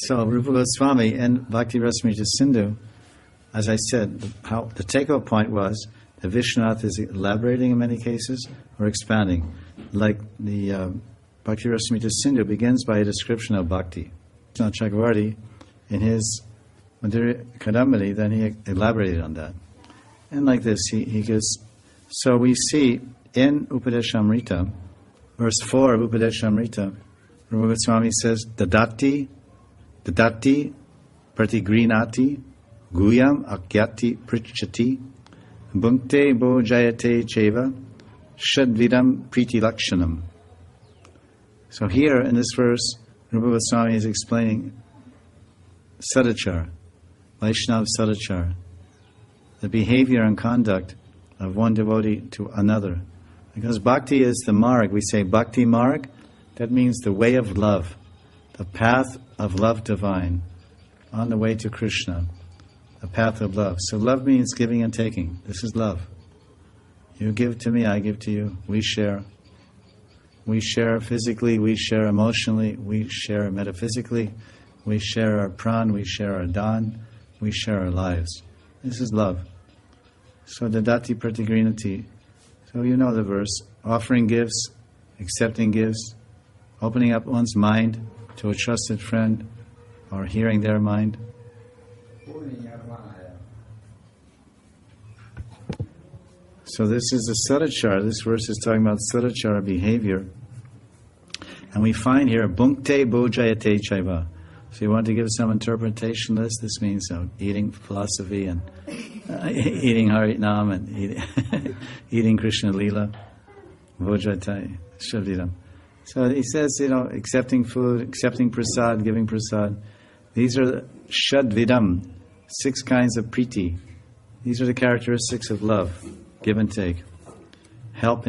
So Rupa Goswami and Bhakti Rasamrita Sindhu, as I said, how the take-home point was that Vishwanath is elaborating in many cases or expanding. Like the Bhakti Rasamrita Sindhu begins by a description of Bhakti. Krsna Chakravarti, in his Madhurya Kadambini, then he elaborated on that. And like this, he goes, so we see in Upadeshamrita, verse 4 of Upadeshamrita, Rupa Goswami says, Dadati pratigrinati guyam akyati prichati bhunkte bojayate cheva shadvidam priti lakshanam. So here in this verse, Rupa Goswami is explaining sadachar, Vaishnava sadachar, the behavior and conduct of one devotee to another. Because bhakti is the marg, we say bhakti marg, that means the way of love, the path of love divine, on the way to Krishna, the path of love. So love means giving and taking. This is love. You give to me, I give to you. We share. We share physically, we share emotionally, we share metaphysically, we share our pran, we share our dhan, we share our lives. This is love. So dadati pratigrinati. So you know the verse. Offering gifts, accepting gifts, opening up one's mind to a trusted friend, or hearing their mind. So this is a sadachara. This verse is talking about sadachara behavior. And we find here, bhunkte bojayate chaiva. So you want to give some interpretation of this? This means eating philosophy and eating Harinam and eating Krishna Lila. Bojayate shavdidam. So he says, accepting food, accepting prasad, giving prasad. These are shadvidam, 6 kinds of priti. These are the characteristics of love, give and take. Help,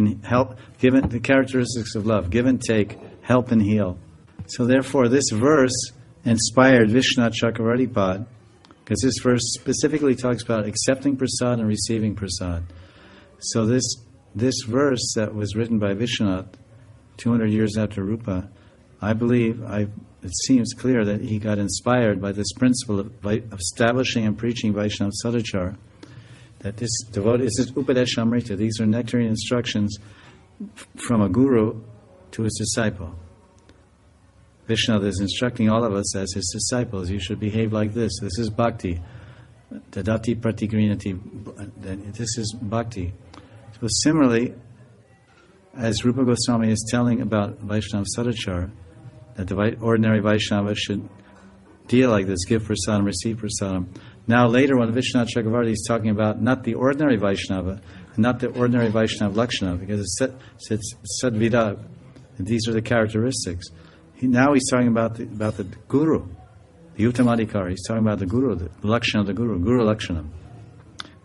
given the characteristics of love, give and take, help and heal. So therefore this verse inspired Vishwanath Chakravarti Pad, because this verse specifically talks about accepting prasad and receiving prasad. So this verse that was written by Vishwanath 200 years after Rupa, I believe, it seems clear that he got inspired by this principle of establishing and preaching Vaishnava Sadachar, that this devotee, this is Upadeshamrita, these are nectarian instructions from a guru to his disciple. Vishnu is instructing all of us as his disciples, you should behave like this. This is bhakti. Dadati pratigrinati. This is bhakti. So similarly, as Rupa Goswami is telling about Vaishnava Sadachar, that the ordinary Vaishnava should deal like this, give prasadam, receive prasadam. Now later when Vishwanath Chakravarti is talking about not the ordinary Vaishnava, not the ordinary Vaishnava Lakshana, because it's sadvida, and these are the characteristics. Now he's talking about the Guru, the Uttamadikar. He's talking about the Guru, the Lakshana of the Guru Lakshanam,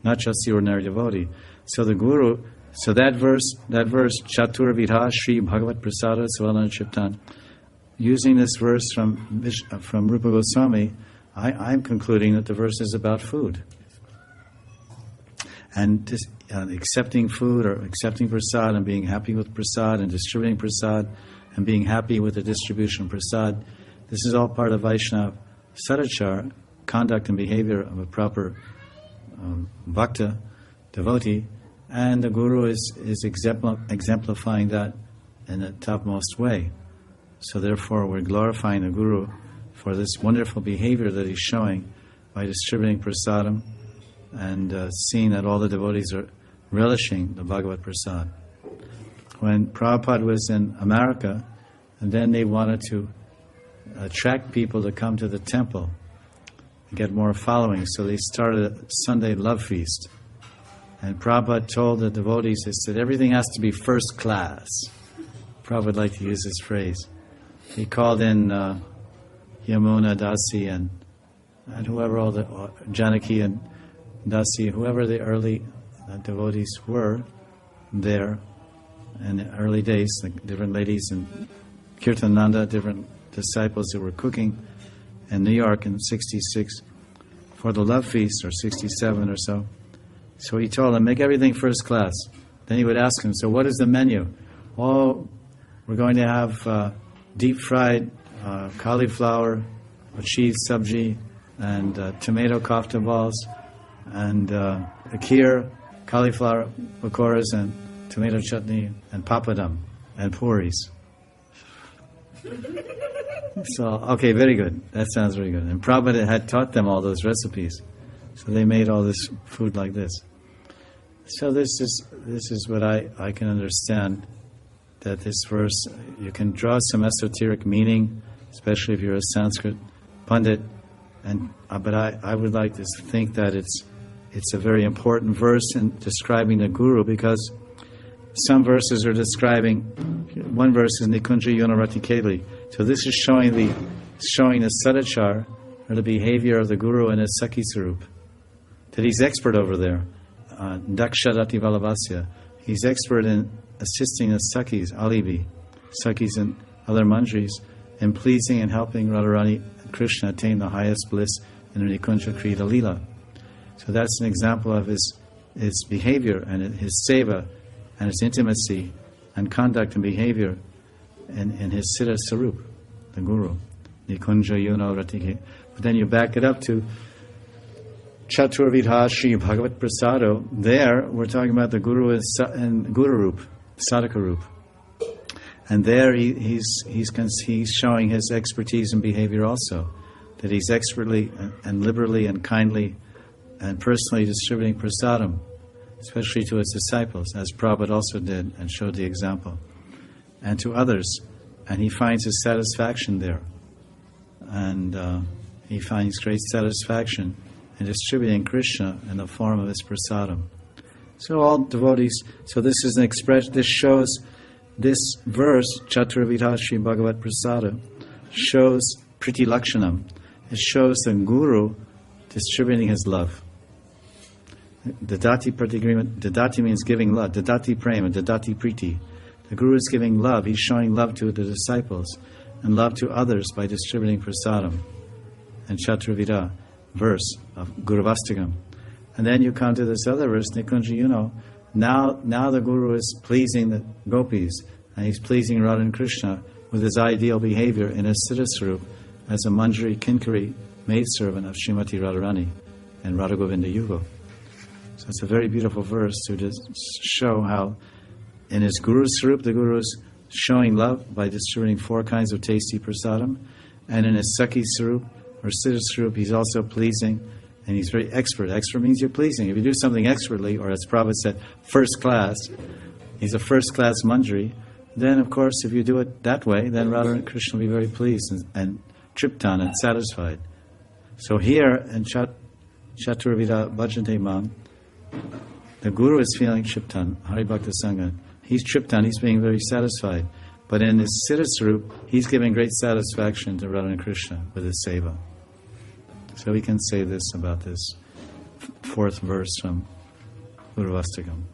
not just the ordinary devotee. So the Guru, so that verse, Chatur Vidha Shri Bhagavat Prasada Svalana Chiptan, using this verse from Rupa Goswami, I'm concluding that the verse is about food. And accepting food or accepting prasad and being happy with prasad and distributing prasad and being happy with the distribution of prasad, this is all part of Vaishnava Sadachar, conduct and behavior of a proper bhakta, devotee, and the Guru is exemplifying that in the topmost way. So therefore we're glorifying the Guru for this wonderful behavior that he's showing by distributing prasadam and seeing that all the devotees are relishing the Bhagavad Prasad. When Prabhupada was in America, and then they wanted to attract people to come to the temple and get more following, so they started a Sunday love feast. And Prabhupada told the devotees, he said, everything has to be first class. Prabhupada liked to use this phrase. He called in Yamuna Dasi and whoever all the Janaki and Dasi, whoever the early devotees were there in the early days, like different ladies and Kirtananda, different disciples who were cooking in New York in 66 for the love feast, or 67 or so. So he told them, make everything first class. Then he would ask them, so what is the menu? Oh, we're going to have deep fried cauliflower a cheese sabji, and tomato kofta balls, and a kheer, cauliflower pakoras, and tomato chutney, and papadum, and puris. So, okay, very good. That sounds very good. And Prabhupada had taught them all those recipes. So they made all this food like this. So this is what I can understand, that this verse, you can draw some esoteric meaning, especially if you're a Sanskrit pundit, but I would like to think that it's a very important verse in describing the Guru, because some verses are describing, one verse is Nikunja Yunarati Keli. So this is showing the sadachar, or the behavior of the Guru in his Sakhi Sarup, that he's expert over there. Daksharati Valavasya. He's expert in assisting the Sakhis, Alibi, Sakhis and other manjaris, in pleasing and helping Radharani and Krishna attain the highest bliss in the Nikunja Krita Lila. So that's an example of his behavior and his seva and his intimacy and conduct and behavior in his Siddha Sarup, the Guru. Nikunja Yuno Ratike. But then you back it up to Chaturvidha Sri Bhagavat Prasado. There we're talking about the Guru and Guru Rup, Sadhaka Rup. And there he's showing his expertise in behavior also, that he's expertly and liberally and kindly and personally distributing prasadam, especially to his disciples, as Prabhupada also did and showed the example, and to others. And he finds his satisfaction there. And he finds great satisfaction in distributing Krishna in the form of his prasadam. So all devotees, so this is an expression, this shows, this verse, Chaturvidha Sri Bhagavat Prasada, shows Priti Lakshanam. It shows the Guru distributing his love. Dadati Pratigrimat, Dadati means giving love, Dadati Prema, Dadati Priti. The Guru is giving love, he's showing love to the disciples and love to others by distributing prasadam. And Chaturvidha, verse of Guruvastakam. And then you come to this other verse, Nikunja, now the Guru is pleasing the gopis, and he's pleasing Radha and Krishna with his ideal behavior in his Siddha Sarup as a Manjari Kinkari maidservant of Srimati Radharani and Radha Govinda Yugo. So it's a very beautiful verse to just show how in his Guru Sarup, the Guru is showing love by distributing 4 kinds of tasty prasadam, and in his Sakhi Sarup, or Siddha Sarup, he's also pleasing, and he's very expert. Expert means you're pleasing. If you do something expertly, or as Prabhupada said, first class, he's a first class manjari, then of course if you do it that way, then Radha and Krishna will be very pleased and triptan and satisfied. So here in Chaturvidha Bhajante Mam, the Guru is feeling triptan, Haribhakta Sangha. He's triptan, he's being very satisfied. But in his Siddha Sarup, he's giving great satisfaction to Radha and Krishna with his seva. So we can say this about this 4th verse from Guruvastakam.